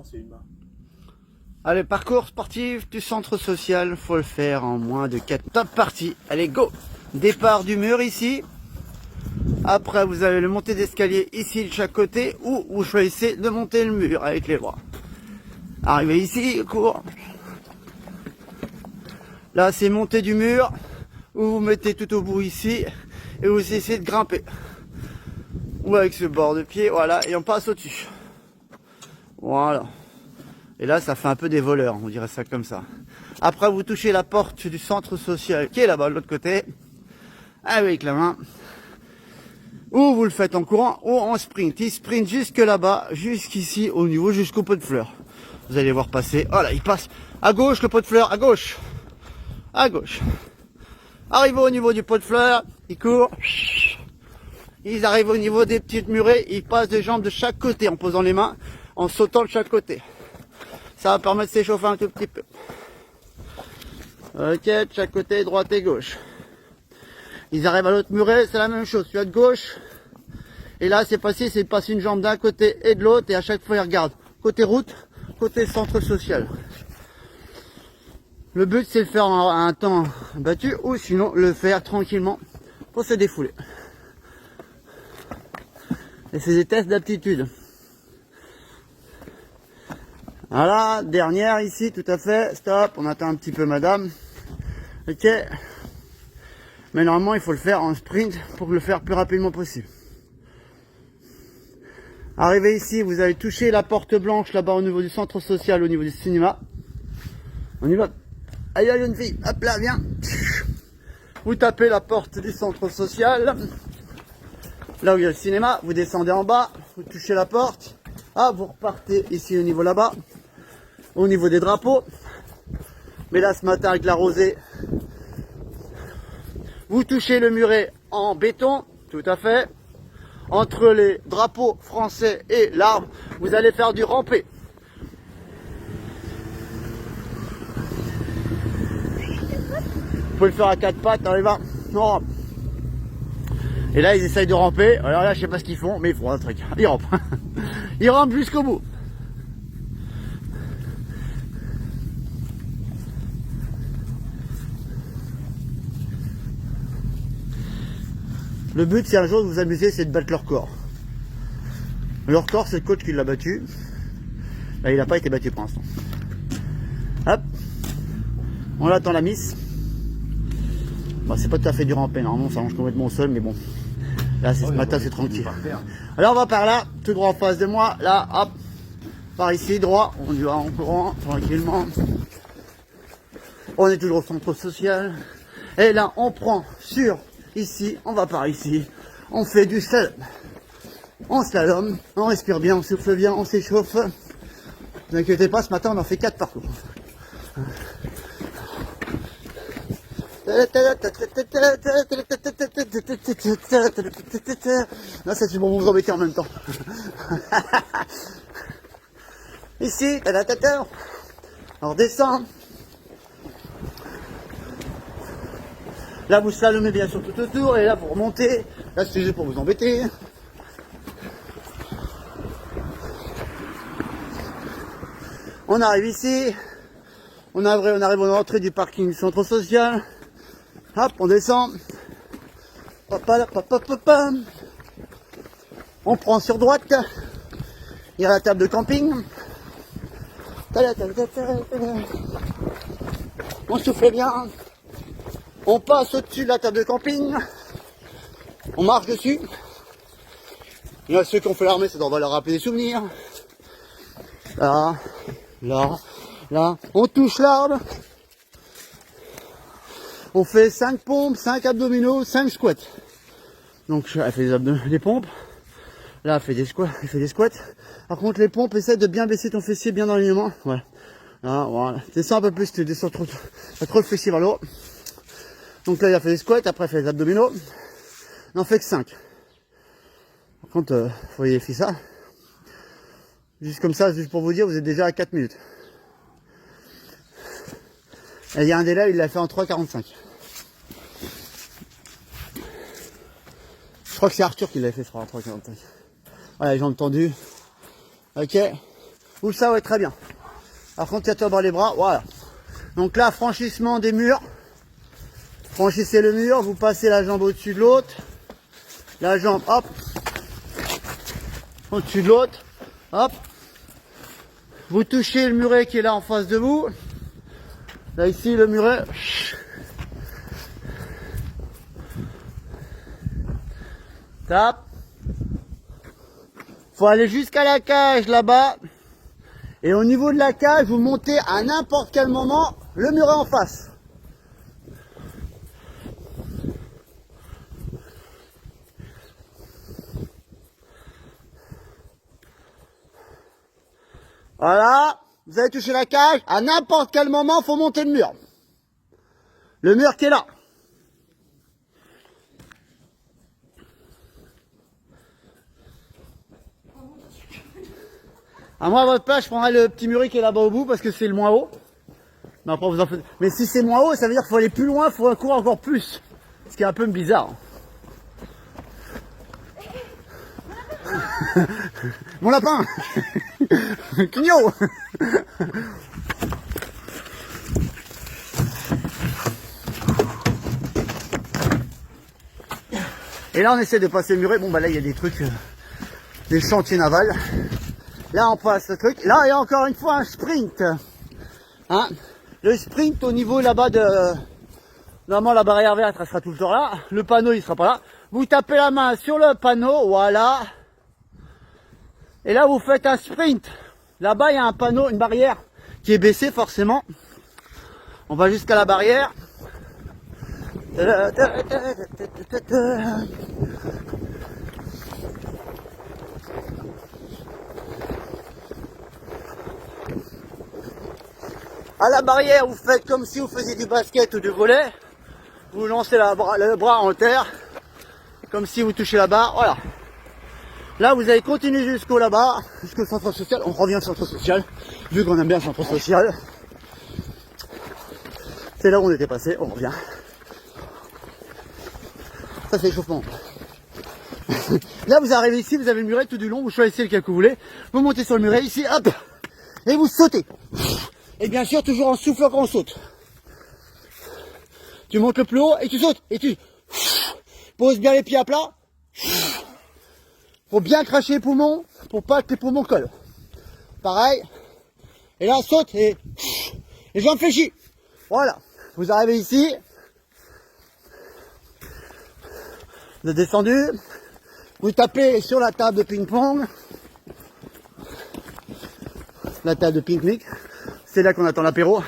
Non, c'est une main. Allez, parcours sportif du centre social, faut le faire en moins de 4. Top parti, allez go. Départ du mur ici. Après, vous avez le montée d'escalier ici de chaque côté, ou vous choisissez de monter le mur avec les bras. Arrivez ici, cours. Là, c'est montée du mur, où vous mettez tout au bout ici, et vous essayez de grimper. Ou avec ce bord de pied, voilà, et on passe au-dessus. Voilà. Et là, ça fait un peu des voleurs, on dirait ça comme ça. Après, vous touchez la porte du centre social qui est là-bas de l'autre côté, avec la main. Ou vous le faites en courant ou en sprint. Il sprint jusque là-bas, jusqu'ici, au niveau, jusqu'au pot de fleurs. Vous allez voir passer. Voilà, il passe à gauche, le pot de fleurs, à gauche. À gauche. Arrivé au niveau du pot de fleurs, ils courent. Ils arrivent au niveau des petites murets, ils passent des jambes de chaque côté en posant les mains, en sautant de chaque côté. Ça va permettre de s'échauffer un tout petit peu. Ok, de chaque côté, droite et gauche. Ils arrivent à l'autre muret, c'est la même chose. Tu as de gauche. Et là, c'est passé, c'est de passer une jambe d'un côté et de l'autre. Et à chaque fois, ils regardent. Côté route, côté centre social. Le but, c'est de le faire à un temps battu. Ou sinon, le faire tranquillement pour se défouler. Et c'est des tests d'aptitude. Voilà, dernière ici, tout à fait. Stop, on attend un petit peu madame. Ok. Mais normalement, il faut le faire en sprint pour le faire plus rapidement possible. Arrivé ici, vous allez toucher la porte blanche là-bas au niveau du centre social, au niveau du cinéma. On y va. Allez, allez, une fille. Hop là, viens. Vous tapez la porte du centre social. Là où il y a le cinéma, vous descendez en bas, vous touchez la porte. Ah, vous repartez ici au niveau là-bas, au niveau des drapeaux. Mais là, ce matin, avec la rosée, vous touchez le muret en béton, tout à fait. Entre les drapeaux français et l'arbre, vous allez faire du rampé. Vous pouvez le faire à quatre pattes, on y va. On rampe. Et là, ils essayent de ramper. Alors là, je sais pas ce qu'ils font, mais ils font un truc. Ils rampent. Ils rampent jusqu'au bout. Le but, si un jour vous vous amusez, c'est de battre leur corps. Leur corps, c'est le coach qui l'a battu. Là, il n'a pas été battu pour l'instant. Hop. On attend la miss. Bon, c'est pas tout à fait du rampé, normalement, ça mange complètement au sol, mais bon. Là, ce matin, c'est tranquille. Alors, on va par là, tout droit en face de moi. Là, hop. Par ici, droit. On y va en courant, tranquillement. On est toujours au centre social. Et là, on prend sur ici, on va par ici. On fait du slalom. On slalom, on respire bien, on souffle bien, on s'échauffe. Ne vous inquiétez pas, ce matin, on en fait 4 parcours. Là, c'est bon, vous vous embêtez en même temps. Ici, on redescend. Là, vous slalomez bien sûr tout autour, et là, vous remontez. Là, c'est juste pour vous embêter. On arrive ici. On arrive à l'entrée du parking du centre social. Hop, on descend. Papa, papa, papa. On prend sur droite. Il y a la table de camping. On souffle bien. On passe au-dessus de la table de camping. On marche dessus. Il y a ceux qui ont fait l'armée, ça doit leur rappeler des souvenirs. Là, là, là. On touche l'arbre. On fait 5 pompes, 5 abdominaux, 5 squats. Donc elle fait des pompes. Là, elle fait des squats. Par contre, les pompes, essaie de bien baisser ton fessier bien dans l'alignement. Voilà. Là, voilà. Descends un peu plus, tu descends trop le fessier vers le haut. Donc là, il a fait des squats, après il fait des abdominaux. Il n'en fait que 5. Par contre, vous voyez, il fait ça. Juste comme ça, juste pour vous dire, vous êtes déjà à 4 minutes. Et il y a un délai, il l'a fait en 3,45. Je crois que c'est Arthur qui l'a fait, je crois, en 3,45. Voilà, les jambes tendues. Ok. Vous le savez très bien. Par contre, il y a dans les bras, voilà. Donc là, franchissement des murs. Franchissez le mur, vous passez la jambe au-dessus de l'autre. La jambe, hop. Au-dessus de l'autre, hop. Vous touchez le muret qui est là en face de vous. Là, ici, le muret. Tape. Faut aller jusqu'à la cage là-bas. Et au niveau de la cage, vous montez à n'importe quel moment le muret en face. Voilà, vous avez touché la cage, à n'importe quel moment, il faut monter le mur. Le mur qui est là. À moi, à votre place, je prendrais le petit muret qui est là-bas au bout parce que c'est le moins haut. Mais après, vous en faites. Mais si c'est moins haut, ça veut dire qu'il faut aller plus loin, il faut courir encore plus. Ce qui est un peu bizarre. Mon lapin. Quigno. Et là on essaie de passer le muret. Bon bah là il y a des trucs, des chantiers navals. Là on passe le truc. Là il y a encore une fois un sprint. Hein, le sprint au niveau là-bas de... Normalement la barrière verte elle sera tout le temps là. Le panneau il sera pas là. Vous tapez la main sur le panneau, voilà. Et là vous faites un sprint. Là-bas il y a un panneau, une barrière qui est baissée forcément. On va jusqu'à la barrière. À la barrière, vous faites comme si vous faisiez du basket ou du volley. Vous lancez le bras en terre, comme si vous touchez la barre. Voilà. Là, vous allez continuer jusqu'au là-bas, jusqu'au centre social. On revient au centre social, vu qu'on aime bien le centre social. C'est là où on était passé, on revient. Ça, c'est l'échauffement. Là, vous arrivez ici, vous avez le muret tout du long, vous choisissez lequel que vous voulez. Vous montez sur le muret ici, hop, et vous sautez. Et bien sûr, toujours en soufflant quand on saute. Tu montes le plus haut et tu sautes. Et tu poses bien les pieds à plat. Faut bien cracher les poumons pour pas que les poumons collent. Pareil. Et là, saute et jambes fléchies. Voilà. Vous arrivez ici. Vous êtes descendu. Vous tapez sur la table de ping-pong. La table de pique-nique. C'est là qu'on attend l'apéro.